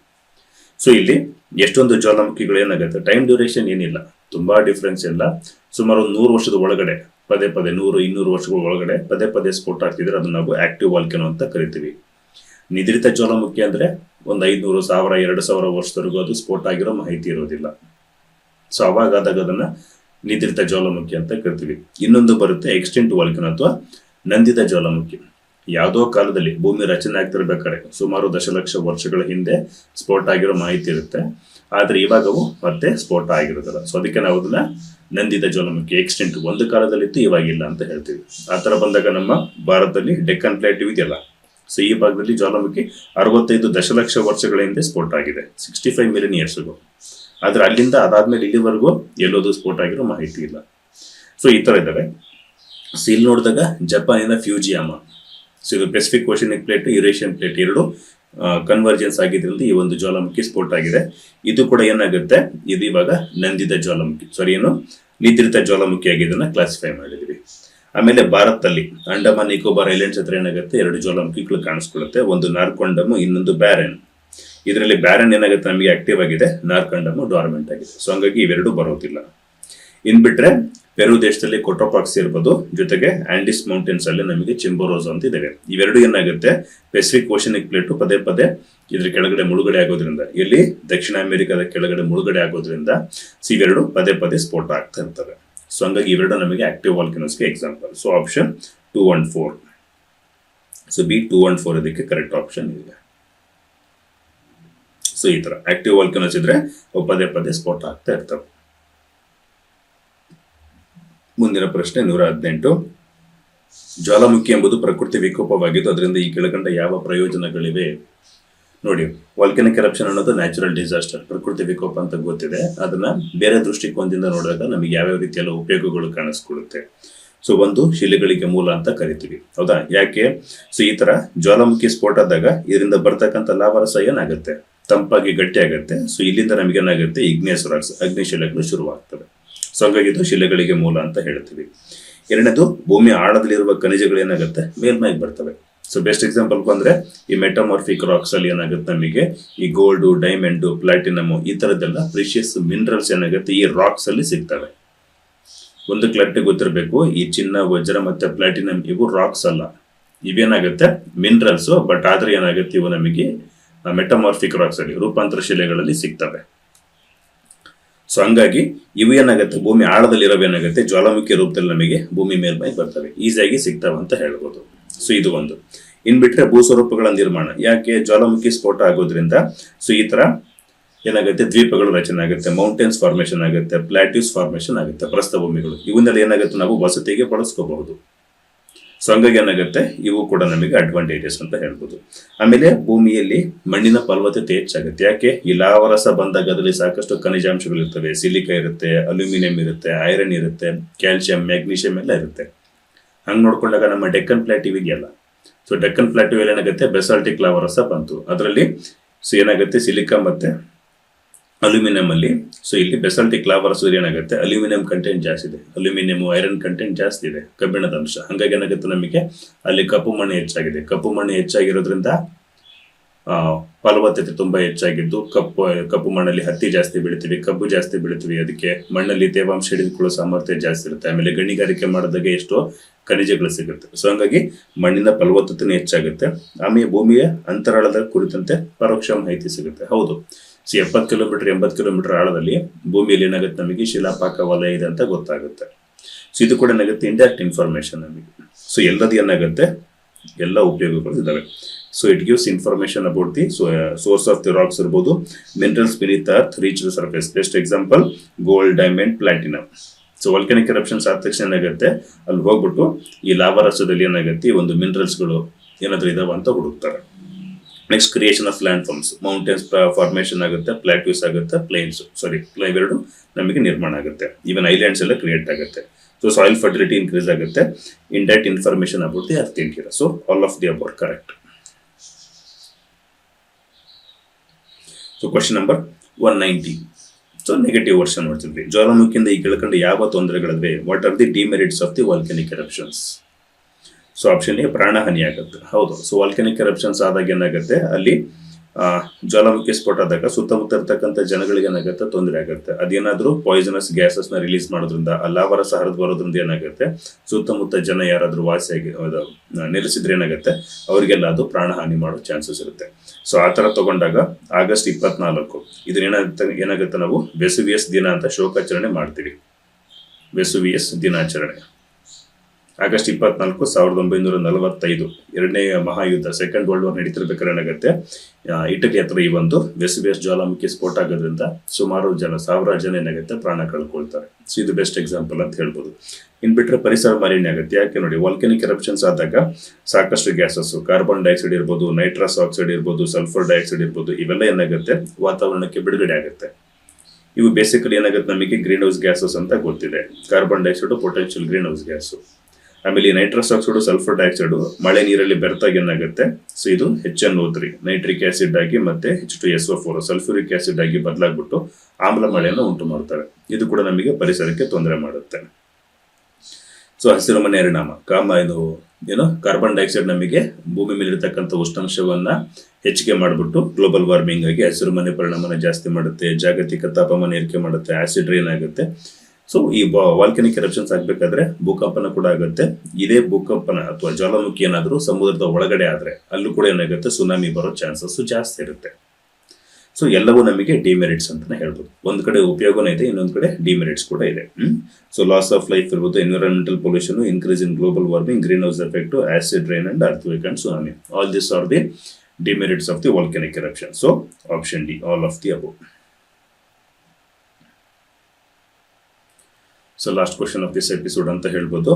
ಸೊ ಇಲ್ಲಿ ಎಷ್ಟೊಂದು ಜ್ವಾಲಾಮುಖಿಗಳು ಏನಾಗುತ್ತೆ, ಟೈಮ್ ಡ್ಯೂರೇಷನ್ ಏನಿಲ್ಲ, ತುಂಬಾ ಡಿಫ್ರೆನ್ಸ್ ಇಲ್ಲ. ಸುಮಾರು 100 ವರ್ಷದ ಒಳಗಡೆ ಪದೇ 100-200 ವರ್ಷಗಳ ಒಳಗಡೆ ಪದೇ ಸ್ಫೋಟ ಆಗ್ತಿದ್ರೆ ಅದನ್ನ ನಾವು ಆಕ್ಟಿವ್ ವಾಲ್ಕನೋ ಅಂತ ಕರಿತೀವಿ. ನಿದ್ರಿತ ಜ್ವಾಲಾಮುಖಿ ಅಂದ್ರೆ ಒಂದು 500, 1000, 2000 ವರ್ಷದವರೆಗೂ ಅದು ಸ್ಫೋಟ ಆಗಿರೋ ಮಾಹಿತಿ ಇರೋದಿಲ್ಲ. ಸೊ ಅವಾಗಾದಾಗ ಅದನ್ನ ನಿದ್ರಿತ ಜ್ವಾಲಾಮುಖಿ ಅಂತ ಕರಿತೀವಿ. ಇನ್ನೊಂದು ಬರುತ್ತೆ ಎಕ್ಸ್ಟಿಂಕ್ಟ್ ವಾಲ್ಕನೋ ಅಥವಾ ನಂದಿತ ಜ್ವಾಲಾಮುಖಿ. ಯಾವುದೋ ಕಾಲದಲ್ಲಿ ಭೂಮಿ ರಚನೆ ಆಗ್ತಿರ್ಬೇಕಾದ್ರೆ ಸುಮಾರು ದಶಲಕ್ಷ ವರ್ಷಗಳ ಹಿಂದೆ ಸ್ಫೋಟ ಆಗಿರೋ ಮಾಹಿತಿ ಇರುತ್ತೆ, ಆದ್ರೆ ಇವಾಗವು ಮತ್ತೆ ಸ್ಫೋಟ ಆಗಿರೋದಿಲ್ಲ. ಸೊ ಅದಕ್ಕೆ ನಾವು ಅದನ್ನ ನಂದಿತ ಜ್ವಾಲಾಮುಖಿ, ಎಕ್ಸ್ಟಿಂಕ್ಟ್, ಒಂದು ಕಾಲದಲ್ಲಿತ್ತು ಇವಾಗಿಲ್ಲ ಅಂತ ಹೇಳ್ತೀವಿ. ಆ ತರ ಬಂದಾಗ ನಮ್ಮ ಭಾರತದಲ್ಲಿ ಡೆಕ್ಕನ್ ಪ್ಲೇಟ್ಯೂ ಇದೆಯಲ್ಲ, ಸೊ ಈ ಭಾಗದಲ್ಲಿ ಜ್ವಾಲಾಮುಖಿ 65 ದಶಲಕ್ಷ ವರ್ಷಗಳ ಹಿಂದೆ ಸ್ಫೋಟ ಆಗಿದೆ, 65 ಮಿಲಿಯನ್ ಇಯರ್ಸ್ ಅಗೋ. ಆದ್ರೆ ಅಲ್ಲಿಂದ ಅದಾದ್ಮೇಲೆ ಇಲ್ಲಿವರೆಗೂ ಎಲ್ಲೋದು ಸ್ಫೋಟ ಆಗಿರೋ ಮಾಹಿತಿ ಇಲ್ಲ. ಸೊ ಈ ತರ ಇದ್ದಾವೆ. ಸೊ ಇಲ್ಲಿ ನೋಡಿದಾಗ ಜಪಾನಿನ ಫ್ಯೂಜಿಯಾಮಾ, ಸೊ ಇದು Pacific oceanic plate, Eurasian plate ಎರಡು ಕನ್ವರ್ಜೆನ್ಸ್ ಆಗಿದ್ರಿಂದ ಈ ಒಂದು ಜ್ವಾಲಾಮುಖಿ ಸ್ಫೋಟ ಆಗಿದೆ. ಇದು ಕೂಡ ಏನಾಗುತ್ತೆ, ಇದು ಇವಾಗ ನಂದಿತ ಜ್ವಾಲಾಮುಖಿ, ನಿದ್ರಿತ ಜ್ವಾಲಾಮುಖಿ ಆಗಿ ಇದನ್ನ ಕ್ಲಾಸಿಫೈ ಮಾಡಿದೀವಿ. ಆಮೇಲೆ ಭಾರತದಲ್ಲಿ ಅಂಡಮಾನ್ ನಿಕೋಬಾರ್ ಐಲ್ಯಾಂಡ್ಸ್ ಹತ್ರ ಏನಾಗುತ್ತೆ, 2 ಜ್ವಾಲಾಮುಖಿಗಳು ಕಾಣಿಸ್ಕೊಳ್ಳುತ್ತೆ. ಒಂದು ನಾರ್ಕೊಂಡಮ್, ಇನ್ನೊಂದು ಬ್ಯಾರನ್. ಇದರಲ್ಲಿ ಬ್ಯಾರನ್ ಏನಾಗುತ್ತೆ ನಮಗೆ ಆಕ್ಟಿವ್ ಆಗಿದೆ, ನಾರ್ಕೊಂಡಮ್ ಡಾರ್ಮೆಂಟ್ ಆಗಿದೆ. ಸೊ ಹಂಗಾಗಿ ಇವೆರಡು ಬರೋದಿಲ್ಲ. ಇನ್ ಬಿಟ್ರೆ ಪೆರು ದೇಶದಲ್ಲಿ ಕೊಟೋಪಾಕ್ಸ್ ಇರ್ಬೋದು, ಜೊತೆಗೆ ಆಂಡಿಸ್ ಮೌಂಟೇನ್ಸ್ ಅಲ್ಲಿ ನಮಗೆ ಚಿಂಬೋರೋಸ್ ಅಂತ ಇದಾವೆ. ಇವೆರಡು ಏನಾಗುತ್ತೆ ಪೆಸಿಫಿಕ್ ಓಷನಿಕ್ ಪ್ಲೇಟು ಪದೇ ಇದ್ರ ಕೆಳಗಡೆ ಮುಳುಗಡೆ ಆಗೋದ್ರಿಂದ, ಇಲ್ಲಿ ದಕ್ಷಿಣ ಅಮೆರಿಕದ ಕೆಳಗಡೆ ಮುಳುಗಡೆ ಆಗೋದ್ರಿಂದ ಇವೆರಡು ಪದೇ ಸ್ಫೋಟ ಆಗ್ತಾ ಇರ್ತವೆ. ಸೊ ಹಂಗಾಗಿ ಇವೆರಡು ನಮಗೆ ಆಕ್ಟಿವ್ ವಾಲ್ಕನೋಸ್ಗೆ example. So option 2 and 4. So B 2 and 4 ಇದಕ್ಕೆ ಕರೆಕ್ಟ್ ಆಪ್ಷನ್ ಇದೆ. ಸೊ ಈ ತರ ಆಕ್ಟಿವ್ ವಾಲ್ಕನೋಸ್ ಇದ್ರೆ ಪದೇ ಸ್ಫೋಟ ಆಗ್ತಾ ಇರ್ತವೆ. ಮುಂದಿನ ಪ್ರಶ್ನೆ 118. ಜ್ವಾಲಾಮುಖಿ ಎಂಬುದು ಪ್ರಕೃತಿ ವಿಕೋಪವಾಗಿದ್ದು ಅದರಿಂದ ಈ ಕೆಳಕಂಡ ಯಾವ ಪ್ರಯೋಜನಗಳಿವೆ? ನೋಡಿ, ವಾಲ್ಕನಿಕ್ ಎರಪ್ಷನ್ ಅನ್ನೋದು ನ್ಯಾಚುರಲ್ ಡಿಸಾಸ್ಟರ್, ಪ್ರಕೃತಿ ವಿಕೋಪ ಅಂತ ಗೊತ್ತಿದೆ. ಅದನ್ನ ಬೇರೆ ದೃಷ್ಟಿಕೋನದಿಂದ ನೋಡಿದಾಗ ನಮಗೆ ಯಾವ್ಯಾವ ರೀತಿಯೆಲ್ಲ ಉಪಯೋಗಗಳು ಕಾಣಿಸ್ಕೊಳ್ಳುತ್ತೆ. ಸೊ ಒಂದು ಶಿಲೆಗಳಿಗೆ ಮೂಲ ಅಂತ ಕರಿತೀವಿ, ಹೌದಾ? ಯಾಕೆ? ಸೊ ಈ ತರ ಜ್ವಾಲಾಮುಖಿ ಸ್ಫೋಟ ಆದಾಗ ಇದರಿಂದ ಬರ್ತಕ್ಕಂಥ ಲಾವಾರಸ ಏನಾಗುತ್ತೆ, ತಂಪಾಗಿ ಗಟ್ಟಿ ಆಗುತ್ತೆ. ಸೊ ಇಲ್ಲಿಂದ ನಮಗೆ ಏನಾಗುತ್ತೆ, ಇಗ್ನಿಯಸ್ ರಾಕ್ಸ್, ಅಗ್ನಿಶಿಲೆಗಳು ಶುರುವಾಗ್ತವೆ. ಸೊ ಹಾಗಾಗಿ ಇದು ಶಿಲೆಗಳಿಗೆ ಮೂಲ ಅಂತ ಹೇಳ್ತೀವಿ. ಎರಡನೇದು, ಭೂಮಿ ಆಳದಲ್ಲಿರುವ ಖನಿಜಗಳು ಏನಾಗುತ್ತೆ, ಮೇಲ್ಮೈಗೆ ಬರ್ತವೆ. ಸೊ ಬೆಸ್ಟ್ ಎಕ್ಸಾಂಪಲ್ ಬಂದ್ರೆ ಈ ಮೆಟಮಾರ್ಫಿಕ್ ರಾಕ್ಸ್ ಅಲ್ಲಿ ಏನಾಗುತ್ತೆ, ನಮಗೆ ಈ ಗೋಲ್ಡ್, ಡೈಮಂಡ್, ಪ್ಲಾಟಿನಮ್ ಈ ತರದ್ದೆಲ್ಲ ಪ್ರಿಷಿಯಸ್ ಮಿನರಲ್ಸ್ ಏನಾಗುತ್ತೆ ಈ ರಾಕ್ಸ್ ಅಲ್ಲಿ ಸಿಗ್ತವೆ. ಒಂದು ಕ್ಲಾರಿಟಿ ಗೊತ್ತಿರಬೇಕು, ಈ ಚಿನ್ನ, ವಜ್ರ ಮತ್ತೆ ಪ್ಲಾಟಿನಮ್ ಇವು ರಾಕ್ಸ್ ಅಲ್ಲ, ಇವೇನಾಗುತ್ತೆ ಮಿನರಲ್ಸ್. ಬಟ್ ಆದ್ರೆ ಏನಾಗುತ್ತೆ, ಇವು ನಮಗೆ ಮೆಟಮಾರ್ಫಿಕ್ ರಾಕ್ಸ್ ಅಲ್ಲಿ, ರೂಪಾಂತರ ಶಿಲೆಗಳಲ್ಲಿ ಸಿಗ್ತವೆ. ಸೊ ಹಂಗಾಗಿ ಇವು ಏನಾಗುತ್ತೆ, ಭೂಮಿ ಆಳದಲ್ಲಿರೋವೇನಾಗುತ್ತೆ ಜ್ವಾಲಾಮುಖಿ ರೂಪದಲ್ಲಿ ನಮಗೆ ಭೂಮಿ ಮೇಲ್ಮೈ ಬರ್ತವೆ, ಈಸಿಯಾಗಿ ಸಿಗ್ತವೆ ಅಂತ ಹೇಳ್ಬೋದು. ಸೊ ಇದು ಒಂದು. ಇನ್ ಬಿಟ್ರೆ ಭೂಸ್ವರೂಪಗಳ ನಿರ್ಮಾಣ, ಯಾಕೆ ಜ್ವಾಲಾಮುಖಿ ಸ್ಫೋಟ ಆಗೋದ್ರಿಂದ ಸೊ ಈ ತರ ಏನಾಗುತ್ತೆ, ದ್ವೀಪಗಳು ರಚನೆ ಆಗುತ್ತೆ, ಮೌಂಟೇನ್ಸ್ ಫಾರ್ಮೇಶನ್ ಆಗುತ್ತೆ, ಪ್ಲಾಟ್ಯೂಸ್ ಫಾರ್ಮೇಶನ್ ಆಗುತ್ತೆ, ಪ್ರಸ್ಥಭೂಮಿಗಳು. ಇವನ್ನೆಲ್ಲ ಏನಾಗುತ್ತೆ ನಾವು ವಸತಿಗೆ ಬಳಸ್ಕೋಬಹುದು. ಸೊ ಹಂಗಾಗಿ ಏನಾಗುತ್ತೆ, ಇವು ಕೂಡ ನಮಗೆ ಅಡ್ವಾಂಟೇಜಸ್ ಅಂತ ಹೇಳ್ಬೋದು. ಆಮೇಲೆ ಭೂಮಿಯಲ್ಲಿ ಮಣ್ಣಿನ ಫಲವತ್ತತೆ ಹೆಚ್ಚಾಗುತ್ತೆ. ಯಾಕೆ? ಈ ಲಾವರಸ ಬಂದಾಗ ಅದರಲ್ಲಿ ಸಾಕಷ್ಟು ಖನಿಜಾಂಶಗಳು ಇರ್ತವೆ, ಸಿಲಿಕಾ ಇರುತ್ತೆ, ಅಲ್ಯೂಮಿನಿಯಂ ಇರುತ್ತೆ, ಐರನ್ ಇರುತ್ತೆ, ಕ್ಯಾಲ್ಸಿಯಂ, ಮ್ಯಾಗ್ನೀಷಿಯಂ ಎಲ್ಲ ಇರುತ್ತೆ. ಹಂಗೆ ನೋಡ್ಕೊಂಡಾಗ ನಮ್ಮ ಡೆಕ್ಕನ್ ಪ್ಲಾಟ್ಯೂ ಇದೆಯಲ್ಲ, ಸೊ ಡೆಕ್ಕನ್ ಪ್ಲಾಟ್ಯೂ ಏನಾಗುತ್ತೆ, ಬೆಸಾಲ್ಟಿಕ್ ಲಾವರಸ ಬಂತು. ಅದರಲ್ಲಿ ಸೊ ಏನಾಗುತ್ತೆ, ಸಿಲಿಕಾ ಮತ್ತೆ ಅಲ್ಯೂಮಿನಿಯಂ ಅಲ್ಲಿ, ಸೊ ಇಲ್ಲಿ ಬೆಸಾಲ್ಟಿಕ್ ಲಾವರಸ ಏನಾಗುತ್ತೆ, ಅಲ್ಯೂಮಿನಿಯಂ ಕಂಟೆಂಟ್ ಜಾಸ್ತಿ ಇದೆ, ಅಲ್ಯೂಮಿನಿಯಂ, ಐರನ್ ಕಂಟೆಂಟ್ ಜಾಸ್ತಿ ಇದೆ, ಕಬ್ಬಿಣದ ಅಂಶ. ಹಂಗಾಗಿ ಏನಾಗುತ್ತೆ, ನಮಗೆ ಅಲ್ಲಿ ಕಪ್ಪು ಮಣ್ಣು ಹೆಚ್ಚಾಗಿದೆ. ಕಪ್ಪು ಮಣ್ಣು ಹೆಚ್ಚಾಗಿರೋದ್ರಿಂದ ಫಲವತ್ತತೆ ತುಂಬಾ ಹೆಚ್ಚಾಗಿದ್ದು, ಕಪ್ಪು ಮಣ್ಣಲ್ಲಿ ಹತ್ತಿ ಜಾಸ್ತಿ ಬೆಳಿತೀವಿ, ಕಬ್ಬು ಜಾಸ್ತಿ ಬೆಳಿತೀವಿ. ಅದಕ್ಕೆ ಮಣ್ಣಲ್ಲಿ ತೇವಾಂಶ ಹಿಡಿದುಕೊಳ್ಳೋ ಸಾಮರ್ಥ್ಯ ಜಾಸ್ತಿ ಇರುತ್ತೆ. ಆಮೇಲೆ ಗಣಿಗಾರಿಕೆ ಮಾಡಿದಾಗ ಎಷ್ಟೋ ಖನಿಜಗಳು ಸಿಗುತ್ತೆ. ಸೊ ಹಂಗಾಗಿ ಮಣ್ಣಿನ ಫಲವತ್ತತೆ ಹೆಚ್ಚಾಗುತ್ತೆ. ಆಮೇಲೆ ಭೂಮಿಯ ಅಂತರಾಳದ ಕುರಿತಂತೆ ಪರೋಕ್ಷ ಮಾಹಿತಿ ಸಿಗುತ್ತೆ. ಹೌದು, ಸೊ 70 ಕಿಲೋಮೀಟರ್ 80 ಕಿಲೋಮೀಟರ್ ಆಳದಲ್ಲಿ ಭೂಮಿಯಲ್ಲಿ ಏನಾಗುತ್ತೆ, ನಮಗೆ ಶಿಲಾಪಾಕ ವಲಯ ಇದೆ ಅಂತ ಗೊತ್ತಾಗುತ್ತೆ. ಸೊ ಇದು ಕೂಡ ಏನಾಗುತ್ತೆ, ಇಂಡೈರೆಕ್ಟ್ ಇನ್ಫಾರ್ಮೇಶನ್ ನಮಗೆ. ಸೊ ಎಲ್ಲದು ಏನಾಗುತ್ತೆ, ಎಲ್ಲ ಉಪಯೋಗಗಳು ಇದಾವೆ. So it gives information about the source of the rocks ಇರ್ಬೋದು, minerals beneath earth reach the surface. Best example gold, diamond, platinum. So volcanic eruptions ಆದ ತಕ್ಷಣ ಏನಾಗುತ್ತೆ, ಅಲ್ಲಿ ಹೋಗ್ಬಿಟ್ಟು ಈ ಲಾವಾರಸದಲ್ಲಿ ಏನಾಗುತ್ತೆ, ಈ ಒಂದು ಮಿನರಲ್ಸ್ಗಳು ಏನಾದ್ರೂ ಇದಾವ ಅಂತ ಹುಡುಕ್ತಾರೆ. Next, creation of landforms, mountains formation ಆಗುತ್ತೆ, ಪ್ಲಾಟ್ಯೂಸ್ ಆಗುತ್ತೆ, ಪ್ಲೇನ್ಸ್ ಇವೆರಡು ನಮಗೆ ನಿರ್ಮಾಣ ಆಗುತ್ತೆ. ಈವನ್ ಐಲ್ಯಾಂಡ್ಸ್ ಎಲ್ಲ ಕ್ರಿಯೇಟ್ ಆಗುತ್ತೆ. ಸೊ ಸಾಯಿಲ್ ಫರ್ಟಿಲಿಟಿ ಇನ್ಕ್ರೀಸ್ ಆಗುತ್ತೆ. Indirect information about the earth interior. So all of the above correct. So question number 190. So negative version ನೋಡ್ತಿದ್ವಿ. ಜ್ವಾಲಾಮುಖಿಯಿಂದ ಈ ಕೆಳಕಂಡು ಯಾವ ತೊಂದರೆಗಳಿವೆ? What are the demerits of the volcanic eruptions? So option A, ಪ್ರಾಣಹಾನಿ ಆಗುತ್ತೆ. ಹೌದು, ಸೊ ವಾಲ್ಕನಿಕ್ ಎರಪ್ಷನ್ಸ್ ಆದಾಗ ಏನಾಗುತ್ತೆ, ಅಲ್ಲಿ ಜ್ವಾಲಾಮುಖಿ ಸ್ಫೋಟ ಆದಾಗ ಸುತ್ತಮುತ್ತ ಇರ್ತಕ್ಕಂಥ ಜನಗಳಿಗೆ ಏನಾಗುತ್ತೆ, ತೊಂದರೆ ಆಗುತ್ತೆ. ಅದೇನಾದ್ರೂ ಪಾಯ್ಸನಸ್ ಗ್ಯಾಸಸ್ ನ ರಿಲೀಸ್ ಮಾಡೋದ್ರಿಂದ, ಲಾವಾರಸ ಹರಿದು ಬರೋದ್ರಿಂದ ಏನಾಗುತ್ತೆ, ಸುತ್ತಮುತ್ತ ಜನ ಯಾರಾದ್ರೂ ವಾಸಿಯಾಗಿ ನೆಲೆಸಿದ್ರೆ ಏನಾಗುತ್ತೆ, ಅವರಿಗೆಲ್ಲ ಅದು ಪ್ರಾಣಹಾನಿ ಮಾಡೋ ಚಾನ್ಸಸ್ ಇರುತ್ತೆ. ಸೊ ಆ ತರ ತಗೊಂಡಾಗ ಆಗಸ್ಟ್ 24 ಏನಾಗುತ್ತೆ, ನಾವು ವೆಸುವಿಯಸ್ ದಿನ ಅಂತ ಶೋಕಾಚರಣೆ ಮಾಡ್ತೀವಿ. ವೆಸುವಿಯಸ್ ದಿನಾಚರಣೆ ಆಗಸ್ಟ್ 24, 1945 ಎರಡನೇ ಮಹಾಯುದ್ಧ, ಸೆಕೆಂಡ್ ವರ್ಲ್ಡ್ ವಾರ್ ನಡೀತಿರ್ಬೇಕಾದ್ರೆ ಏನಾಗುತ್ತೆ, ಇಟಲಿ ಹತ್ರ ಈ ಒಂದು ವೆಸುವಿಯಸ್ ಜ್ವಾಲಾಮುಖಿ ಸ್ಫೋಟ ಆಗೋದ್ರಿಂದ ಸುಮಾರು ಸಾವಿರಾರು ಜನ ಏನಾಗುತ್ತೆ, ಪ್ರಾಣ ಕಳ್ಕೊಳ್ತಾರೆ. ಸೊ ಇದು ಬೆಸ್ಟ್ ಎಕ್ಸಾಂಪಲ್ ಅಂತ ಹೇಳ್ಬೋದು. ಇನ್ ಬಿಟ್ರೆ ಪರಿಸರ ಮಾಲಿನ್ಯ ಆಗುತ್ತೆ. ಯಾಕೆ ನೋಡಿ, ವಾಲ್ಕನಿಕ್ ಎರಪ್ಷನ್ಸ್ ಆದಾಗ ಸಾಕಷ್ಟು ಗ್ಯಾಸಸ್, ಕಾರ್ಬನ್ ಡೈಆಕ್ಸೈಡ್ ಇರ್ಬೋದು, ನೈಟ್ರಸ್ ಆಕ್ಸೈಡ್ ಇರ್ಬೋದು, ಸಲ್ಫರ್ ಡೈಆಕ್ಸೈಡ್ ಇರ್ಬೋದು, ಇವೆಲ್ಲ ಏನಾಗುತ್ತೆ, ವಾತಾವರಣಕ್ಕೆ ಬಿಡುಗಡೆ ಆಗುತ್ತೆ. ಇವು ಬೇಸಿಕಲಿ ಏನಾಗುತ್ತೆ, ನಮಗೆ ಗ್ರೀನ್ ಹೌಸ್ ಗ್ಯಾಸಸ್ ಅಂತ ಗೊತ್ತಿದೆ. Carbon dioxide potential green house gas. ಆಮೇಲೆ ನೈಟ್ರಸ್ ಆಕ್ಸೈಡ್, ಸಲ್ಫರ್ ಡೈಆಕ್ಸೈಡ್ ಮಳೆ ನೀರಲ್ಲಿ ಬೆರೆತಾಗ ಏನಾಗುತ್ತೆ, ಸೊ ಇದು HNO3 ನೈಟ್ರಿಕ್ ಆಸಿಡ್ ಆಗಿ ಮತ್ತೆ H2SO4 ಸಲ್ಫ್ಯೂರಿಕ್ ಆಸಿಡ್ ಆಗಿ ಬದಲಾಗ್ಬಿಟ್ಟು ಆಮ್ಲ ಮಳೆಯನ್ನು ಉಂಟು ಮಾಡ್ತವೆ. ಇದು ಕೂಡ ನಮಗೆ ಪರಿಸರಕ್ಕೆ ತೊಂದರೆ ಮಾಡುತ್ತೆ. ಸೊ ಹಸಿರುಮನೆ ಪರಿಣಾಮ, ಕಾರ್ಬನ್ ಡೈಆಕ್ಸೈಡ್ ನಮಗೆ ಭೂಮಿ ಮೇಲಿರ್ತಕ್ಕಂಥ ಉಷ್ಣಾಂಶವನ್ನ ಹೆಚ್ಚಿಗೆ ಮಾಡಿಬಿಟ್ಟು ಗ್ಲೋಬಲ್ ವಾರ್ಮಿಂಗ್ ಆಗಿ ಹಸಿರುಮನೆ ಪರಿಣಾಮನ ಜಾಸ್ತಿ ಮಾಡುತ್ತೆ, ಜಾಗತಿಕ ತಾಪಮಾನ ಏರಿಕೆ ಮಾಡುತ್ತೆ, ಆಸಿಡ್ ರೈನ್ ಆಗುತ್ತೆ. ಸೊ ಈ ವಾಲ್ಕನಿಕ್ ಎರಪ್ಷನ್ಸ್ ಆಗ್ಬೇಕಾದ್ರೆ ಭೂಕಂಪನ ಕೂಡ ಆಗುತ್ತೆ. ಇದೇ ಭೂಕಂಪನ ಅಥವಾ ಜ್ವಾಲಾಮುಖಿ ಏನಾದರೂ ಸಮುದ್ರದ ಒಳಗಡೆ ಆದ್ರೆ ಅಲ್ಲೂ ಕೂಡ ಏನಾಗುತ್ತೆ, ಸುನಾಮಿ ಬರೋ ಚಾನ್ಸಸ್ ಜಾಸ್ತಿ ಇರುತ್ತೆ. ಸೊ ಎಲ್ಲವೂ ನಮಗೆ ಡಿಮೆರಿಟ್ಸ್ ಅಂತಾನೆ ಹೇಳ್ಬೋದು. ಒಂದ್ ಕಡೆ ಉಪಯೋಗನೂ ಇದೆ, ಇನ್ನೊಂದ್ ಕಡೆ ಡಿಮೆರಿಟ್ಸ್ ಕೂಡ ಇದೆ. ಸೊ ಲಾಸ್ ಆಫ್ ಲೈಫ್ ಇರ್ಬೋದು, environmental pollution, increase in global warming, greenhouse effect, acid rain and earthquake and tsunami. All this are the demerits of the volcanic eruption. So option D, all of the above. So last question of this episode ಅಂತ ಹೇಳ್ಬೋದು.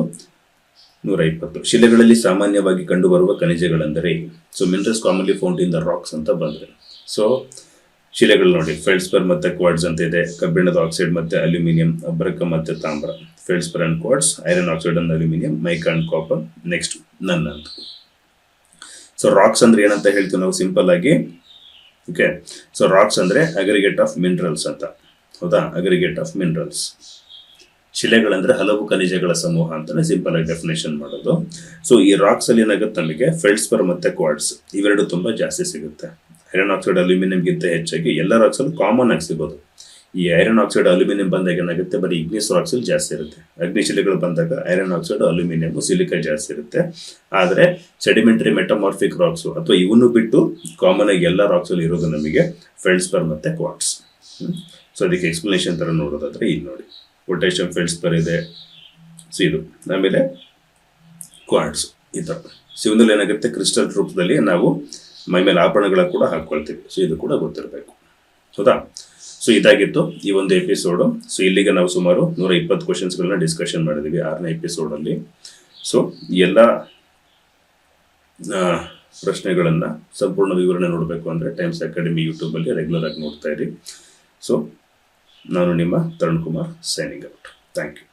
120. ಶಿಲೆಗಳಲ್ಲಿ ಸಾಮಾನ್ಯವಾಗಿ ಕಂಡುಬರುವ ಖನಿಜಗಳೆಂದರೆ? So minerals commonly found in the rocks ಅಂತ ಬಂದ್ರೆ, so ಶಿಲೆಗಳು ನೋಡಿ, ಫೆಲ್ಡ್ಸ್ಪರ್ ಮತ್ತು ಕ್ವಾರ್ಟ್ಸ್ ಅಂತ ಇದೆ, ಕಬ್ಬಿಣದ ಆಕ್ಸೈಡ್ ಮತ್ತು ಅಲ್ಯೂಮಿನಿಯಂ, ಅಬ್ರಕ ಮತ್ತು ತಾಮ್ರ, feldspar and quartz, iron oxide and aluminium, mica and copper, next none ಅಂತ. ಸೊ ರಾಕ್ಸ್ ಅಂದ್ರೆ ಏನಂತ ಹೇಳ್ತೀವಿ ನಾವು ಸಿಂಪಲ್ ಆಗಿ, ಓಕೆ. ಸೊ ರಾಕ್ಸ್ ಅಂದ್ರೆ ಅಗ್ರಿಗೇಟ್ ಆಫ್ ಮಿನರಲ್ಸ್ ಅಂತ, ಹೌದಾ, ಅಗ್ರಿಗೇಟ್ ಆಫ್ ಮಿನರಲ್ಸ್. ಶಿಲೆಗಳಂದ್ರೆ ಹಲವು ಖನಿಜಗಳ ಸಮೂಹ ಅಂತಾನೆ ಸಿಂಪಲ್ ಆಗಿ ಡೆಫಿನೇಷನ್ ಮಾಡೋದು. ಸೊ ಈ ರಾಕ್ಸ್ ಅಲ್ಲಿ ಏನಾಗುತ್ತೆ ನಮಗೆ ಫೆಲ್ಡ್ಸ್ಪರ್ ಮತ್ತೆ ಕ್ವಾರ್ಟ್ಸ್ ಇವೆರಡು ತುಂಬಾ ಜಾಸ್ತಿ ಸಿಗುತ್ತೆ. ಐರನ್ ಆಕ್ಸೈಡ್ ಅಲ್ಯೂಮಿನಿಯಂಗಿಂತ ಹೆಚ್ಚಾಗಿ ಎಲ್ಲ ರಾಕ್ಸ್ ಅಲ್ಲಿ ಕಾಮನ್ ಆಗಿ ಸಿಗೋದು. ಈ ಐರನ್ ಆಕ್ಸೈಡ್ ಅಲ್ಯೂಮಿನಿಯಂ ಬಂದಾಗ ಏನಾಗುತ್ತೆ, ಬರೀ ಇಗ್ನಿಸ್ ರಾಕ್ಸ್ ಅಲ್ಲಿ ಜಾಸ್ತಿ ಇರುತ್ತೆ. ಅಗ್ನಿಶಿಲೆಗಳು ಬಂದಾಗ ಐರನ್ ಆಕ್ಸೈಡ್ ಅಲ್ಯೂಮಿನಿಯಂ ಸಿಲಿಕಾ ಜಾಸ್ತಿ ಇರುತ್ತೆ. ಆದರೆ ಸೆಡಿಮೆಂಟರಿ ಮೆಟಮಾರ್ಫಿಕ್ ರಾಕ್ಸ್ ಅಥವಾ ಇವನ್ನು ಬಿಟ್ಟು ಕಾಮನ್ ಆಗಿ ಎಲ್ಲ ರಾಕ್ಸ್ ಅಲ್ಲಿ ಇರೋದು ನಮಗೆ ಫೆಲ್ಡ್ಸ್ಪರ್ ಮತ್ತೆ ಕ್ವಾರ್ಟ್ಸ್. ಸೊ ಅದಕ್ಕೆ ಎಕ್ಸ್ಪ್ಲನೇಷನ್ ತರ ನೋಡೋದಾದ್ರೆ ಇಲ್ಲಿ ನೋಡಿ, ಪೊಟ್ಯಾಷಿಯಂ ಫೆಲ್ಡ್ಸ್ಪರ್ ಇದೆ, ಸೊ ಇದು ಆಮೇಲೆ ಕ್ವಾರ್ಟ್ಸ್ ಈ ಥರ. ಸೊ ಇವನಲ್ಲಿ ಏನಾಗುತ್ತೆ, ಕ್ರಿಸ್ಟಲ್ ರೂಪದಲ್ಲಿ ನಾವು ಮೈ ಮೇಲೆ ಆಭರಣಗಳ ಕೂಡ ಹಾಕ್ಕೊಳ್ತೀವಿ. ಸೊ ಇದು ಕೂಡ ಗೊತ್ತಿರಬೇಕು, ಹೌದಾ. ಸೊ ಇದಾಗಿತ್ತು ಈ ಒಂದು ಎಪಿಸೋಡು. ಸೊ ಇಲ್ಲಿಗೆ ನಾವು ಸುಮಾರು 120 ಕ್ವಶನ್ಸ್ಗಳನ್ನ ಡಿಸ್ಕಷನ್ ಮಾಡಿದ್ದೀವಿ 6ನೇ ಎಪಿಸೋಡಲ್ಲಿ. ಸೊ ಎಲ್ಲ ಪ್ರಶ್ನೆಗಳನ್ನು ಸಂಪೂರ್ಣ ವಿವರಣೆ ನೋಡಬೇಕು ಅಂದರೆ ಟೈಮ್ಸ್ ಅಕಾಡೆಮಿ ಯೂಟ್ಯೂಬಲ್ಲಿ ರೆಗ್ಯುಲರ್ ಆಗಿ ನೋಡ್ತಾ ಇರಿ. ಸೊ ನಾನು ನಿಮ್ಮ Tarun Kumar signing out. Thank you.